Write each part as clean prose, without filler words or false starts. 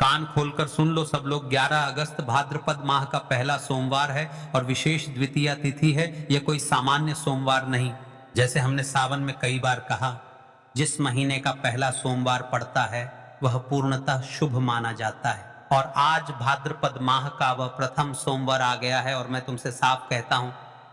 कान खोलकर सुन लो सब लोग, 11 अगस्त भाद्रपद माह का पहला सोमवार है और विशेष द्वितीया तिथि है। यह कोई सामान्य सोमवार नहीं। जैसे हमने सावन में कई बार कहा, जिस महीने का पहला सोमवार पड़ता है वह पूर्णतः शुभ माना जाता है। और आज भाद्रपद माह का वह प्रथम सोमवार आ गया है और मैं तुमसे साफ कहता हूं,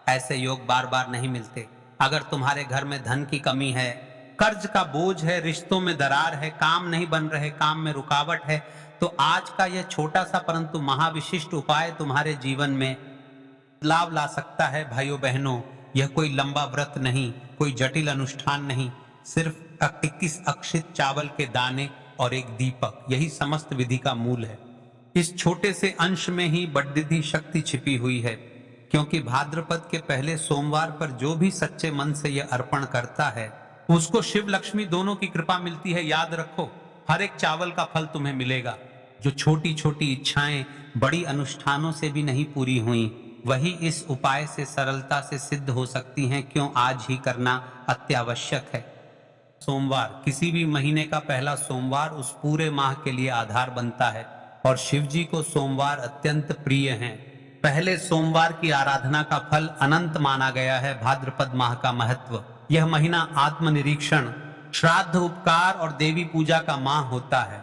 ऐसे योग बार बार नहीं मिलते। अगर तुम्हारे घर में धन की कमी है, कर्ज का बोझ है, रिश्तों में दरार है, काम नहीं बन रहे, काम में रुकावट है, तो आज का यह छोटा सा परंतु महाविशिष्ट उपाय तुम्हारे जीवन में बदलाव ला सकता है। भाइयों बहनों, यह कोई लंबा व्रत नहीं, कोई जटिल अनुष्ठान नहीं, सिर्फ 21 अक्षित चावल के दाने और एक दीपक, यही समस्त विधि का मूल है। इस छोटे से अंश में ही बड़ी शक्ति छिपी हुई है, क्योंकि भाद्रपद के पहले सोमवार पर जो भी सच्चे मन से यह अर्पण करता है उसको शिव लक्ष्मी दोनों की कृपा मिलती है। याद रखो, हर एक चावल का फल तुम्हें मिलेगा। जो छोटी छोटी इच्छाएं बड़ी अनुष्ठानों से भी नहीं पूरी हुई, वही इस उपाय से सरलता से सिद्ध हो सकती हैं। क्यों आज ही करना अत्यावश्यक है। सोमवार, किसी भी महीने का पहला सोमवार उस पूरे माह के लिए आधार बनता है और शिव जी को सोमवार अत्यंत प्रिय हैं। पहले सोमवार की आराधना का फल अनंत माना गया है। भाद्रपद माह का महत्व, यह महीना आत्मनिरीक्षण, श्राद्ध, उपकार और देवी पूजा का माह होता है।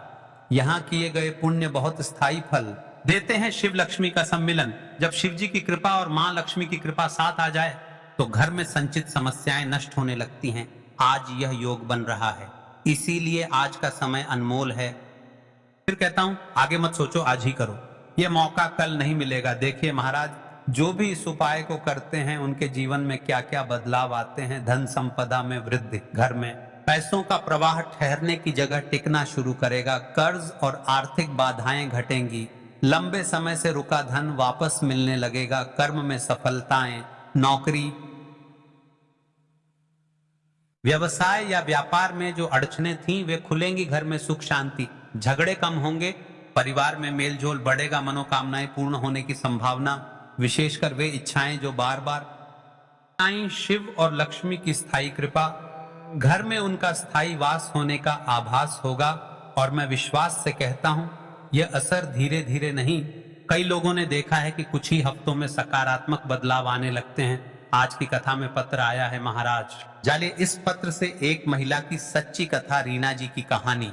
यहाँ किए गए पुण्य बहुत स्थायी फल देते हैं। शिव लक्ष्मी का सम्मिलन, जब शिव जी की कृपा और माँ लक्ष्मी की कृपा साथ आ जाए तो घर में संचित समस्याएं नष्ट होने लगती हैं। आज यह योग बन रहा है, इसीलिए आज का समय अनमोल है। फिर कहता हूं, आगे मत सोचो, आज ही करो, यह मौका कल नहीं मिलेगा। देखिए महाराज, जो भी इस उपाय को करते हैं उनके जीवन में क्या क्या बदलाव आते हैं। धन संपदा में वृद्धि, घर में पैसों का प्रवाह ठहरने की जगह टिकना शुरू करेगा, कर्ज और आर्थिक बाधाएं घटेंगी, लंबे समय से रुका धन वापस मिलने लगेगा, कर्म में सफलताएं, नौकरी, व्यवसाय या व्यापार में जो अड़चने थीं वे खुलेंगी, घर में सुख शांति, झगड़े कम होंगे, परिवार में मेलजोल बढ़ेगा, मनोकामनाएं पूर्ण होने की संभावना, विशेषकर वे इच्छाएं जो बार बार, शिव और लक्ष्मी की स्थायी कृपा, घर में उनका स्थायी वास होने का आभास होगा। और मैं विश्वास से कहता हूं, यह असर धीरे धीरे नहीं, कई लोगों ने देखा है कि कुछ ही हफ्तों में सकारात्मक बदलाव आने लगते हैं। आज की कथा में पत्र आया है महाराज। जालिए, इस पत्र से एक महिला की सच्ची कथा, रीना जी की कहानी।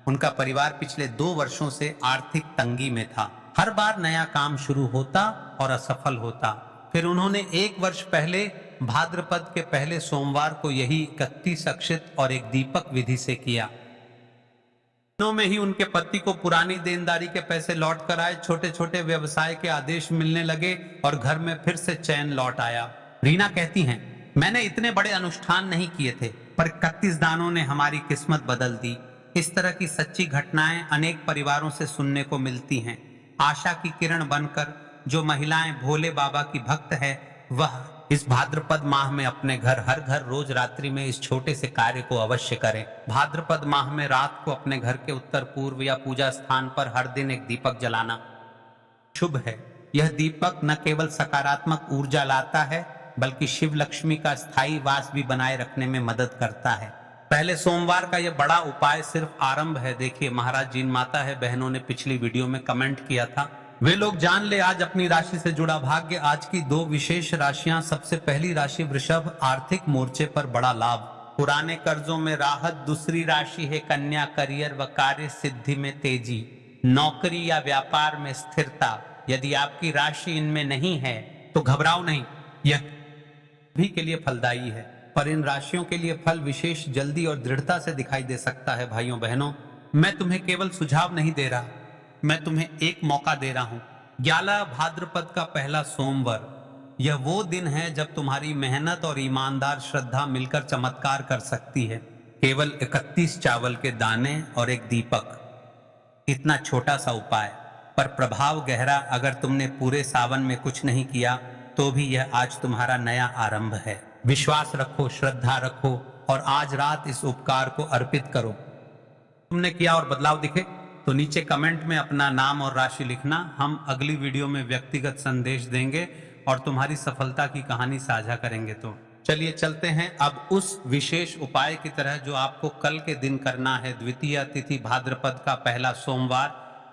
उनका परिवार पिछले 2 वर्षों से आर्थिक तंगी में था। हर बार नया काम शुरू होता और असफल होता। फिर उन्होंने 1 वर्ष पहले भाद्रपद के पहले सोमवार को यही 31 अक्षित और एक दीपक विधि से किया। दिनों में ही उनके पति को पुरानी देनदारी के पैसे लौट कर आए, छोटे छोटे व्यवसाय के आदेश मिलने लगे और घर में फिर से चैन लौट आया। रीना कहती हैं, मैंने इतने बड़े अनुष्ठान नहीं किए थे, पर 31 दानों ने हमारी किस्मत बदल दी। इस तरह की सच्ची घटनाएं अनेक परिवारों से सुनने को मिलती हैं। आशा की किरण बनकर जो महिलाएं भोले बाबा की भक्त है, वह इस भाद्रपद माह में अपने घर, हर घर रोज रात्रि में इस छोटे से कार्य को अवश्य करें। भाद्रपद माह में रात को अपने घर के उत्तर पूर्व या पूजा स्थान पर हर दिन एक दीपक जलाना शुभ है। यह दीपक न केवल सकारात्मक ऊर्जा लाता है, बल्कि शिव लक्ष्मी का स्थायी वास भी बनाए रखने में मदद करता है। पहले सोमवार का यह बड़ा उपाय सिर्फ आरंभ है। देखिए, महाराज जिन माता है बहनों ने पिछली वीडियो में कमेंट किया था, वे लोग जान ले आज अपनी राशि से जुड़ा भाग्य। आज की 2 विशेष राशियां। सबसे पहली राशि वृषभ, आर्थिक मोर्चे पर बड़ा लाभ, पुराने कर्जों में राहत। दूसरी राशि है कन्या, करियर व कार्य सिद्धि में तेजी, नौकरी या व्यापार में स्थिरता। यदि आपकी राशि इनमें नहीं है तो घबराओ नहीं, यह भी के लिए फलदायी है, पर इन राशियों के लिए फल विशेष जल्दी और दृढ़ता से दिखाई दे सकता है। भाइयों बहनों, मैं तुम्हें केवल सुझाव नहीं दे रहा, मैं तुम्हें एक मौका दे रहा हूं। 11 भाद्रपद का पहला सोमवार, यह वो दिन है जब तुम्हारी मेहनत और ईमानदार श्रद्धा मिलकर चमत्कार कर सकती है। केवल 31 चावल के दाने और एक दीपक, इतना छोटा सा उपाय, पर प्रभाव गहरा। अगर तुमने पूरे सावन में कुछ नहीं किया तो भी यह आज तुम्हारा नया आरंभ है। विश्वास रखो, श्रद्धा रखो और आज रात इस उपकार को अर्पित करो। तुमने किया और बदलाव दिखे तो नीचे कमेंट में अपना नाम और राशि लिखना। हम अगली वीडियो में व्यक्तिगत संदेश देंगे और तुम्हारी सफलता की कहानी साझा करेंगे। तो चलिए चलते हैं अब उस विशेष उपाय की तरह जो आपको कल के दिन करना है। द्वितीया तिथि भाद्रपद का पहला सोमवार,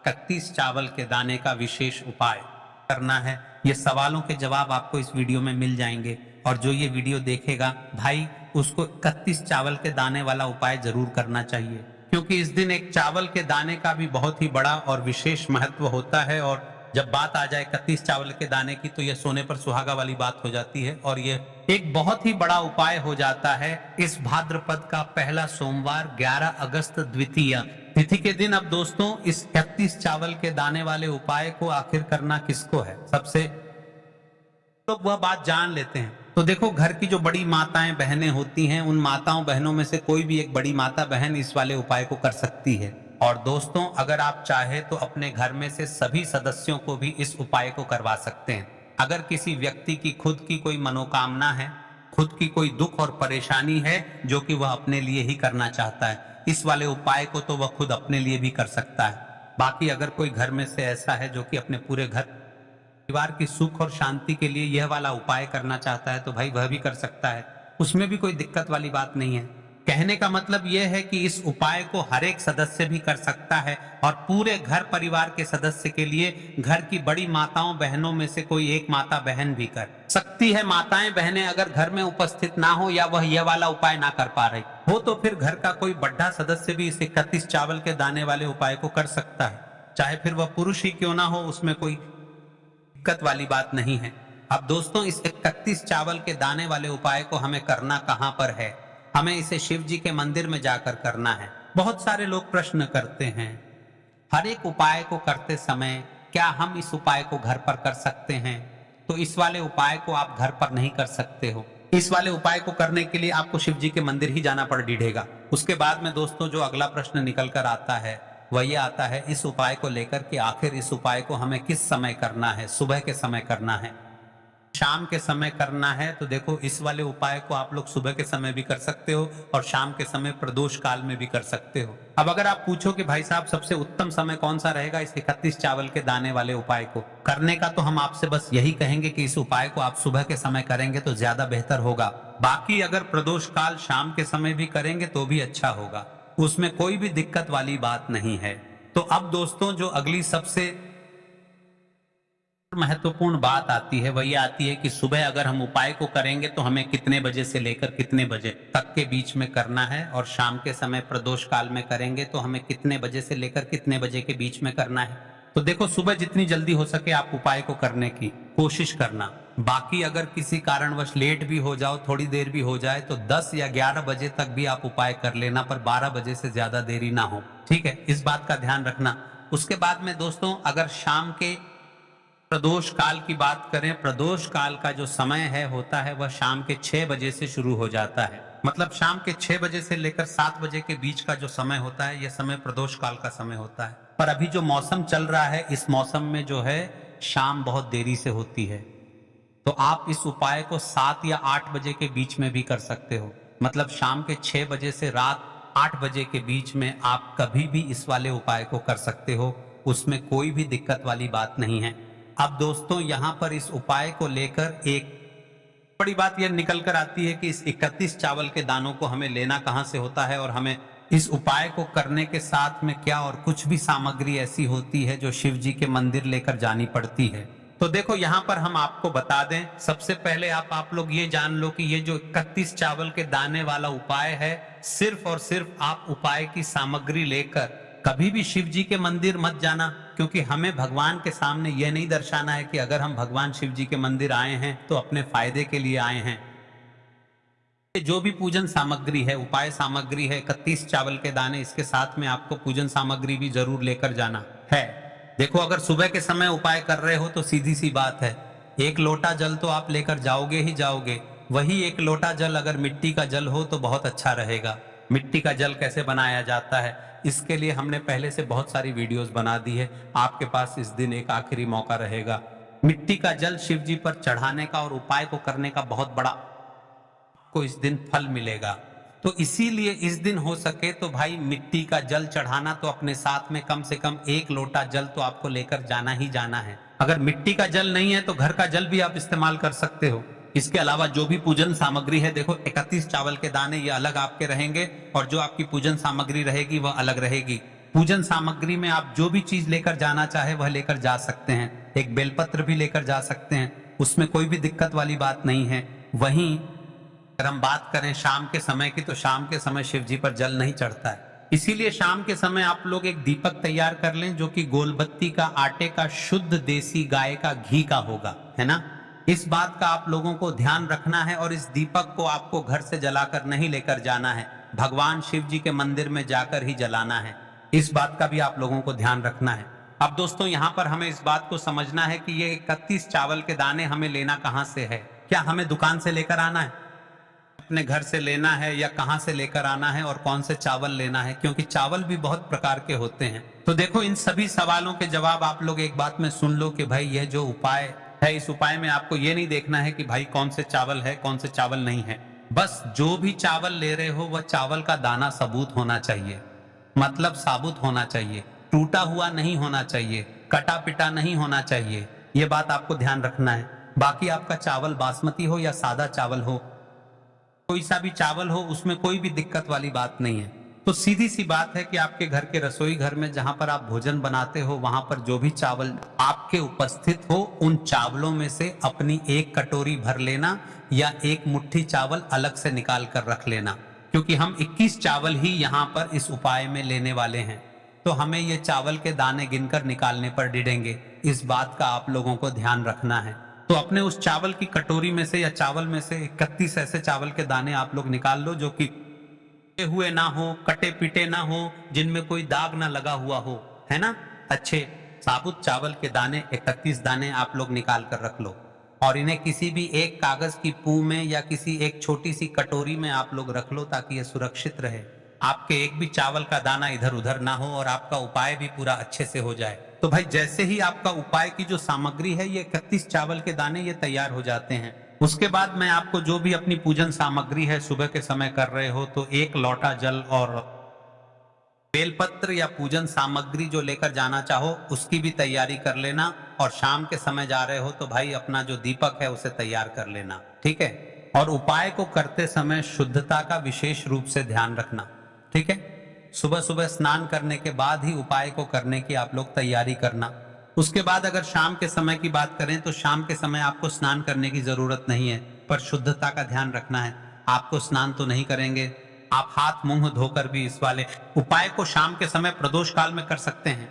31 चावल के दाने का विशेष उपाय करना है। ये सवालों के जवाब आपको इस वीडियो में मिल जाएंगे, और जो ये वीडियो देखेगा भाई उसको 31 चावल के दाने वाला उपाय जरूर करना चाहिए, क्योंकि इस दिन एक चावल के दाने का भी बहुत ही बड़ा और विशेष महत्व होता है। और जब बात आ जाए 31 चावल के दाने की तो यह सोने पर सुहागा वाली बात हो जाती है, और ये एक बहुत ही बड़ा उपाय हो जाता है इस भाद्रपद का पहला सोमवार 11 अगस्त द्वितीया तिथि के दिन। अब दोस्तों इस 31 चावल के दाने वाले उपाय को आखिर करना किसको है, सबसे लोग वह बात जान लेते हैं। तो देखो, घर की जो बड़ी माताएं बहनें होती हैं, उन माताओं बहनों में से कोई भी एक बड़ी माता बहन इस वाले उपाय को कर सकती है। और दोस्तों अगर आप चाहे तो अपने घर में से सभी सदस्यों को भी इस उपाय को करवा सकते हैं। अगर किसी व्यक्ति की खुद की कोई मनोकामना है, खुद की कोई दुख और परेशानी है जो कि वह अपने लिए ही करना चाहता है, इस वाले उपाय को तो वह खुद अपने लिए भी कर सकता है। बाकी अगर कोई घर में से ऐसा है जो कि अपने पूरे घर परिवार की सुख और शांति के लिए यह वाला उपाय करना चाहता है तो भाई वह भी कर सकता है, उसमें भी कोई दिक्कत वाली बात नहीं है। कहने का मतलब यह है कि इस उपाय को हर एक सदस्य भी कर सकता है, और पूरे घर परिवार के सदस्य के लिए घर की बड़ी माताओं बहनों में से कोई एक माता बहन भी कर सकती है। माताएं बहनें अगर घर में उपस्थित ना हो या वह यह वाला उपाय ना कर पा रही हो तो फिर घर का कोई बड़ा सदस्य भी इस 31 चावल के दाने वाले उपाय को कर सकता है, चाहे फिर वह पुरुष ही क्यों ना हो, उसमें कोई दिक्कत वाली बात नहीं है। अब दोस्तों इस 31 चावल के दाने वाले उपाय को हमें करना कहां पर है, हमें इसे शिव जी के मंदिर में जाकर करना है। बहुत सारे लोग प्रश्न करते हैं, हर एक उपाय को करते समय क्या हम इस उपाय को घर पर कर सकते हैं? तो इस वाले उपाय को आप घर पर नहीं कर सकते हो। इस वाले उपाय को करने के लिए आपको शिव जी के मंदिर ही जाना पड़ डीढ़ेगा। उसके बाद में दोस्तों जो अगला प्रश्न निकल कर आता है वह ये आता है इस उपाय को लेकर कि आखिर इस उपाय को हमें किस समय करना है, सुबह के समय करना है, शाम के समय करना है? तो देखो इस वाले उपाय को आप लोग सुबह के समय भी कर सकते हो और शाम के समय प्रदोष काल में भी कर सकते हो। अब अगर आप पूछो कि भाई साहब सबसे उत्तम समय कौन सा रहेगा इस 31 चावल के दाने वाले उपाय को करने का, तो हम आपसे बस यही कहेंगे कि इस उपाय को आप सुबह के समय करेंगे तो ज्यादा बेहतर होगा। बाकी अगर प्रदोष काल शाम के समय भी करेंगे तो भी अच्छा होगा, उसमें कोई भी दिक्कत वाली बात नहीं है। तो अब दोस्तों जो अगली सबसे महत्वपूर्ण बात आती है वह ये आती है कि सुबह अगर हम उपाय को करेंगे तो हमें कितने बजे से लेकर कितने बजे तक के बीच में करना है, और शाम के समय प्रदोष काल में करेंगे तो हमें कितने बजे से लेकर कितने बजे के बीच में करना है। तो देखो सुबह जितनी जल्दी हो सके आप उपाय को करने की कोशिश करना। बाकी अगर किसी कारणवश लेट भी हो जाओ, थोड़ी देर भी हो जाए, तो 10 या 11 बजे तक भी आप उपाय कर लेना, पर 12 बजे से ज्यादा देरी ना हो, ठीक है? इस बात का ध्यान रखना। उसके बाद में दोस्तों अगर शाम के प्रदोष काल की बात करें, प्रदोष काल का जो समय है होता है वह शाम के 6 बजे से शुरू हो जाता है। मतलब शाम के 6 बजे से लेकर 7 बजे के बीच का जो समय होता है यह समय प्रदोष काल का समय होता है। पर अभी जो मौसम चल रहा है इस मौसम में जो है शाम बहुत देरी से होती है, तो आप इस उपाय को 7 या 8 बजे के बीच में भी कर सकते हो। मतलब शाम के 6 बजे से रात 8 बजे के बीच में आप कभी भी इस वाले उपाय को कर सकते हो, उसमें कोई भी दिक्कत वाली बात नहीं है। अब दोस्तों यहाँ पर इस उपाय को लेकर एक बड़ी बात यह निकल कर आती है कि इस 31 चावल के दानों को हमें लेना कहाँ से होता है, और हमें इस उपाय को करने के साथ में क्या और कुछ भी सामग्री ऐसी होती है जो शिव जी के मंदिर लेकर जानी पड़ती है। तो देखो यहाँ पर हम आपको बता दें, सबसे पहले आप लोग ये जान लो कि ये जो 31 चावल के दाने वाला उपाय है, सिर्फ और सिर्फ आप उपाय की सामग्री लेकर कभी भी शिव जी के मंदिर मत जाना, क्योंकि हमें भगवान के सामने यह नहीं दर्शाना है कि अगर हम भगवान शिव जी के मंदिर आए हैं तो अपने फायदे के लिए आए हैं। जो भी पूजन सामग्री है, उपाय सामग्री है, 31 चावल के दाने, इसके साथ में आपको पूजन सामग्री भी जरूर लेकर जाना है। देखो अगर सुबह के समय उपाय कर रहे हो तो सीधी सी बात है, 1 लोटा जल तो आप लेकर जाओगे ही जाओगे। वही 1 लोटा जल अगर मिट्टी का जल हो तो बहुत अच्छा रहेगा। मिट्टी का जल कैसे बनाया जाता है इसके लिए हमने पहले से बहुत सारी वीडियोस बना दी है, आपके पास इस दिन एक आखिरी मौका रहेगा। मिट्टी का जल शिव जी पर चढ़ाने का और उपाय को करने का बहुत बड़ा को इस दिन फल मिलेगा। तो इसीलिए इस दिन हो सके तो भाई मिट्टी का जल चढ़ाना तो अपने साथ में कम से कम 1 लोटा जल तो आपको लेकर जाना ही जाना है। अगर मिट्टी का जल नहीं है तो घर का जल भी आप इस्तेमाल कर सकते हो। इसके अलावा जो भी पूजन सामग्री है, देखो 31 चावल के दाने ये अलग आपके रहेंगे और जो आपकी पूजन सामग्री रहेगी वह अलग रहेगी। पूजन सामग्री में आप जो भी चीज लेकर जाना चाहे वह लेकर जा सकते हैं। एक बेलपत्र भी लेकर जा सकते हैं, उसमें कोई भी दिक्कत वाली बात नहीं है। वहीं अगर हम बात करें शाम के समय की, तो शाम के समय शिव जी पर जल नहीं चढ़ता है, इसीलिए शाम के समय आप लोग एक दीपक तैयार कर लें जो कि गोलबत्ती का, आटे का, शुद्ध देसी गाय का घी का होगा, है ना। इस बात का आप लोगों को ध्यान रखना है और इस दीपक को आपको घर से जलाकर नहीं लेकर जाना है, भगवान शिव जी के मंदिर में जाकर ही जलाना है। इस बात का भी आप लोगों को ध्यान रखना है। अब दोस्तों यहाँ पर हमें इस बात को समझना है कि ये 31 चावल के दाने हमें लेना कहाँ से है। क्या हमें दुकान से लेकर आना है, अपने घर से लेना है, या कहां से लेकर आना है और कौन से चावल लेना है, क्योंकि चावल भी बहुत प्रकार के होते हैं। तो देखो, इन सभी सवालों के जवाब आप लोग एक बात में सुन लो कि भाई यह जो उपाय है, इस उपाय में आपको ये नहीं देखना है कि भाई कौन से चावल है कौन से चावल नहीं है। बस जो भी चावल ले रहे हो वह चावल का दाना सबूत होना चाहिए, मतलब साबुत होना चाहिए, टूटा हुआ नहीं होना चाहिए, कटा पिटा नहीं होना चाहिए। ये बात आपको ध्यान रखना है। बाकी आपका चावल बासमती हो या सादा चावल हो, कोई सा भी चावल हो, उसमें कोई भी दिक्कत वाली बात नहीं है। तो सीधी सी बात है कि आपके घर के रसोई घर में जहां पर आप भोजन बनाते हो, वहां पर जो भी चावल आपके उपस्थित हो, उन चावलों में से अपनी एक कटोरी भर लेना या एक मुट्ठी चावल अलग से निकाल कर रख लेना, क्योंकि हम 21 चावल ही यहाँ पर इस उपाय में लेने वाले हैं। तो हमें ये चावल के दाने गिनकर निकालने पर डिडेंगे, इस बात का आप लोगों को ध्यान रखना है। तो अपने उस चावल की कटोरी में से या चावल में से 31 ऐसे चावल के दाने आप लोग निकाल लो जो कि कटे हुए ना हो, कटे पिटे ना हो, जिनमें कोई दाग ना लगा हुआ हो, है ना। अच्छे साबुत चावल के दाने 31 दाने आप लोग निकाल कर रख लो और इन्हें किसी भी एक कागज की पू में या किसी एक छोटी सी कटोरी में आप लोग रख लो, ताकि ये सुरक्षित रहे, आपके एक भी चावल का दाना इधर उधर ना हो और आपका उपाय भी पूरा अच्छे से हो जाए। तो भाई जैसे ही आपका उपाय की जो सामग्री है, ये 31 चावल के दाने ये तैयार हो जाते हैं, उसके बाद मैं आपको जो भी अपनी पूजन सामग्री है सुबह के समय कर रहे हो, तो 1 लोटा जल और बेलपत्र या पूजन सामग्री जो लेकर जाना चाहो उसकी भी तैयारी कर लेना। और शाम के समय जा रहे हो तो भाई अपना जो दीपक है उसे तैयार कर लेना, ठीक है। और उपाय को करते समय शुद्धता का विशेष रूप से ध्यान रखना, ठीक है। सुबह सुबह स्नान करने के बाद ही उपाय को करने की आप लोग तैयारी करना। उसके बाद अगर शाम के समय की बात करें तो शाम के समय आपको स्नान करने की जरूरत नहीं है, पर शुद्धता का ध्यान रखना है। आपको स्नान तो नहीं करेंगे, आप हाथ मुंह धोकर भी इस वाले उपाय को शाम के समय प्रदोष काल में कर सकते हैं,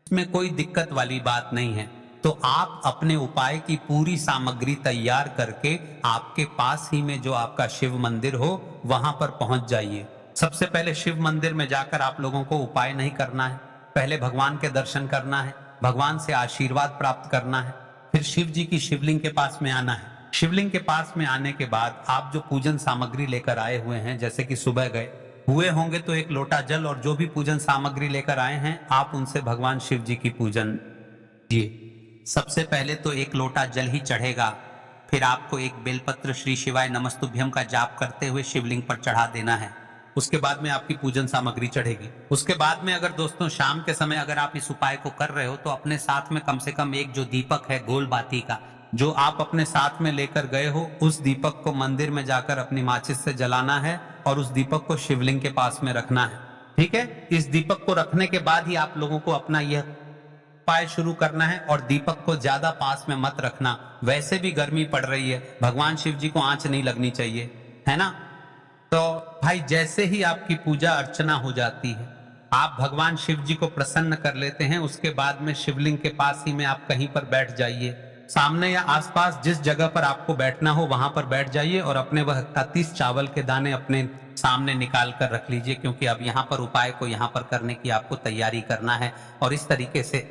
इसमें कोई दिक्कत वाली बात नहीं है। तो आप अपने उपाय की पूरी सामग्री तैयार करके आपके पास ही में जो आपका शिव मंदिर हो वहां पर पहुंच जाइए। सबसे पहले शिव मंदिर में जाकर आप लोगों को उपाय नहीं करना है, पहले भगवान के दर्शन करना है, भगवान से आशीर्वाद प्राप्त करना है, फिर शिव जी की शिवलिंग के पास में आना है। शिवलिंग के पास में आने के बाद आप जो पूजन सामग्री लेकर आए हुए हैं, जैसे कि सुबह गए हुए होंगे तो 1 लोटा जल और जो भी पूजन सामग्री लेकर आए हैं आप उनसे भगवान शिव जी की पूजन कीजिए। सबसे पहले तो 1 लोटा जल ही चढ़ेगा, फिर आपको एक बेलपत्र श्री शिवाय नमस्तुभ्यम का जाप करते हुए शिवलिंग पर चढ़ा देना है। उसके बाद में आपकी पूजन सामग्री चढ़ेगी। उसके बाद में अगर दोस्तों शाम के समय अगर आप इस उपाय को कर रहे हो तो अपने साथ में कम से कम एक जो दीपक है गोल बाती का, जो आप अपने साथ में लेकर गए हो, उस दीपक को मंदिर में जाकर अपनी माचिस से जलाना है और उस दीपक को शिवलिंग के पास में रखना है, ठीक है। इस दीपक को रखने के बाद ही आप लोगों को अपना यह उपाय शुरू करना है और दीपक को ज्यादा पास में मत रखना, वैसे भी गर्मी पड़ रही है, भगवान शिव जी को आंच नहीं लगनी चाहिए, है ना। तो भाई जैसे ही आपकी पूजा अर्चना हो जाती है, आप भगवान शिव जी को प्रसन्न कर लेते हैं, उसके बाद में शिवलिंग के पास ही में आप कहीं पर बैठ जाइए, सामने या आसपास जिस जगह पर आपको बैठना हो वहां पर बैठ जाइए और अपने वह 31 चावल के दाने अपने सामने निकाल कर रख लीजिए, क्योंकि अब यहाँ पर उपाय को यहाँ पर करने की आपको तैयारी करना है। और इस तरीके से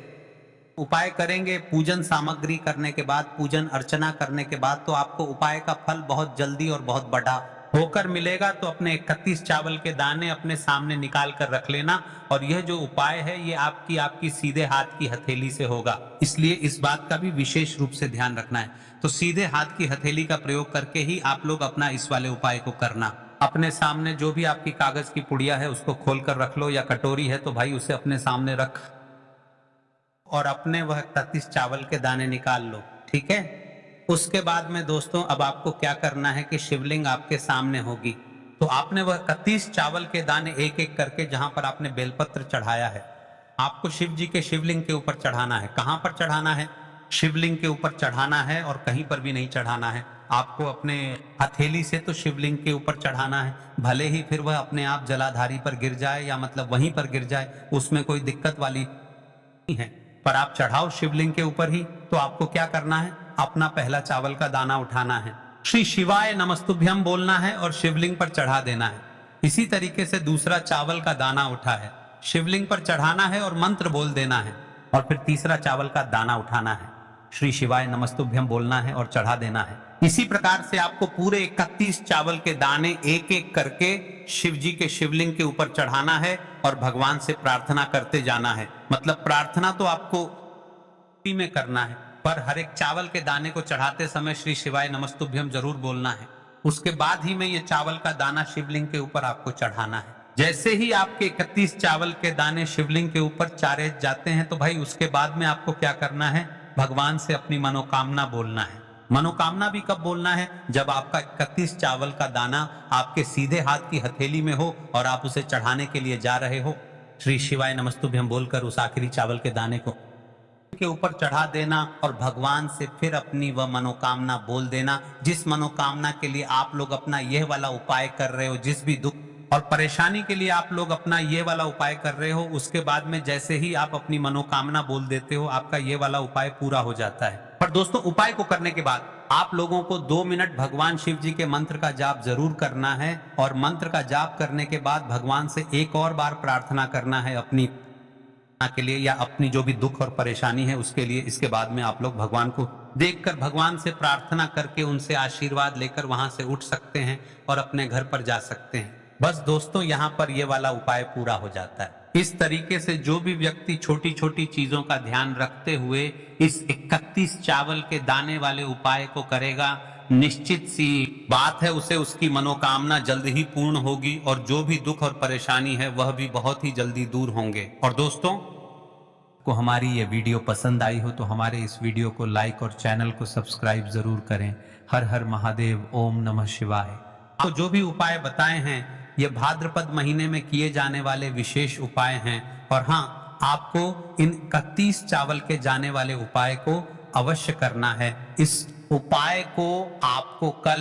उपाय करेंगे, पूजन सामग्री करने के बाद, पूजन अर्चना करने के बाद, तो आपको उपाय का फल बहुत जल्दी और बहुत बड़ा होकर मिलेगा। तो अपने 31 चावल के दाने अपने सामने निकाल कर रख लेना। और यह जो उपाय है ये आपकी सीधे हाथ की हथेली से होगा, इसलिए इस बात का भी विशेष रूप से ध्यान रखना है। तो सीधे हाथ की हथेली का प्रयोग करके ही आप लोग अपना इस वाले उपाय को करना। अपने सामने जो भी आपकी कागज की पुड़िया है उसको खोल कर रख लो, या कटोरी है तो भाई उसे अपने सामने रख और अपने वह 31 चावल के दाने निकाल लो, ठीक है। उसके बाद में दोस्तों अब आपको क्या करना है कि शिवलिंग आपके सामने होगी, तो आपने वह 31 चावल के दाने एक एक करके जहां पर आपने बेलपत्र चढ़ाया है, आपको शिव जी के शिवलिंग के ऊपर चढ़ाना है। कहां पर चढ़ाना है? शिवलिंग के ऊपर चढ़ाना है और कहीं पर भी नहीं चढ़ाना है। आपको अपने हथेली से तो शिवलिंग के ऊपर चढ़ाना है, भले ही फिर वह अपने आप जलाधारी पर गिर जाए या मतलब वहीं पर गिर जाए, उसमें कोई दिक्कत वाली नहीं है, पर आप चढ़ाओ शिवलिंग के ऊपर ही। तो आपको क्या करना है? अपना पहला चावल का दाना उठाना है, श्री शिवाय नमस्तुभ्यम बोलना है और शिवलिंग पर चढ़ा देना है। इसी तरीके से दूसरा चावल का दाना उठा है, शिवलिंग पर चढ़ाना है और मंत्र बोल देना है। और फिर तीसरा चावल का दाना उठाना है, श्री शिवाय नमस्तुभ्यम बोलना है और चढ़ा देना है। इसी प्रकार से आपको पूरे 31 चावल के दाने एक एक करके शिव जी के शिवलिंग के ऊपर चढ़ाना है और भगवान से प्रार्थना करते जाना है। मतलब प्रार्थना तो आपको में करना है, पर हर एक चावल के दाने को चढ़ाते समय श्री शिवाय नमस्तुभ्यम जरूर बोलना है। उसके बाद ही में ये चावल का दाना शिवलिंग के ऊपर आपको चढ़ाना है। जैसे ही आपके 31 चावल के दाने शिवलिंग के ऊपर चारे जाते हैं तो भाई उसके बाद में आपको क्या करना है? भगवान से अपनी मनोकामना बोलना है। मनोकामना भी कब बोलना है? जब आपका 31 चावल का दाना आपके सीधे हाथ की हथेली में हो और आप उसे चढ़ाने के लिए जा रहे हो। श्री शिवाय नमस्तुभ्यम बोलकर उस आखिरी चावल के दाने को के ऊपर चढ़ा देना और भगवान से फिर अपनी वह मनोकामना बोल देना, जिस मनोकामना के लिए आप लोग अपना यह वाला उपाय कर रहे हो, जिस भी दुख और परेशानी के लिए आप लोग अपना ये वाला उपाय कर रहे हो, उसके बाद में जैसे ही आप अपनी मनोकामना बोल देते हो, आपका ये वाला उपाय पूरा हो जाता है। पर दोस्तों, उपाय को करने के बाद आप लोगों को 2 मिनट भगवान शिव जी के मंत्र का जाप जरूर करना है और मंत्र का जाप करने के बाद भगवान से एक और बार प्रार्थना करना है अपनी के लिए या अपनी जो भी दुख और परेशानी है उसके लिए। इसके बाद में आप लोग भगवान को देखकर भगवान से प्रार्थना करके उनसे आशीर्वाद लेकर वहां से उठ सकते हैं और अपने घर पर जा सकते हैं। बस दोस्तों, यहाँ पर ये वाला उपाय पूरा हो जाता है। इस तरीके से जो भी व्यक्ति छोटी छोटी चीजों का ध्यान रखते हुए इस 31 चावल के दाने वाले उपाय को करेगा, निश्चित सी बात है उसे उसकी मनोकामना जल्द ही पूर्ण होगी और जो भी दुख और परेशानी है वह भी बहुत ही जल्दी दूर होंगे। और दोस्तों, को हमारी ये वीडियो पसंद आई हो तो हमारे इस वीडियो को लाइक और चैनल को सब्सक्राइब जरूर करें। हर हर महादेव, ओम नमः शिवाय। तो जो भी उपाय बताए हैं ये भाद्रपद महीने में किए जाने वाले विशेष उपाय हैं। और हाँ, आपको इन 31 चावल के जाने वाले उपाय को अवश्य करना है। इस उपाय को आपको कल